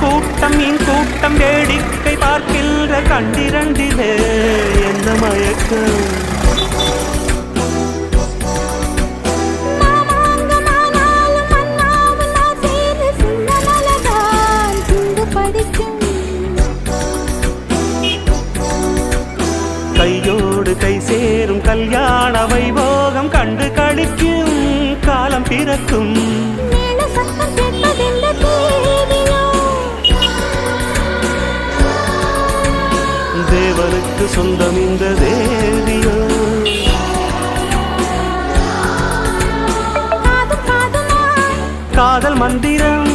கூட்டம் மீன் கூட்டம் வேடிக்கை பார்க்கின்ற கண்டிரண்டிலே என்ன மயக்கம். கையோடு கை சேரும் கல்யாண வைபோகம் கண்டு கழிக்கும் காலம் பிறக்கும். தேவனுக்கு சொந்தம் இந்த தேவியோ. காதல் மந்திரம்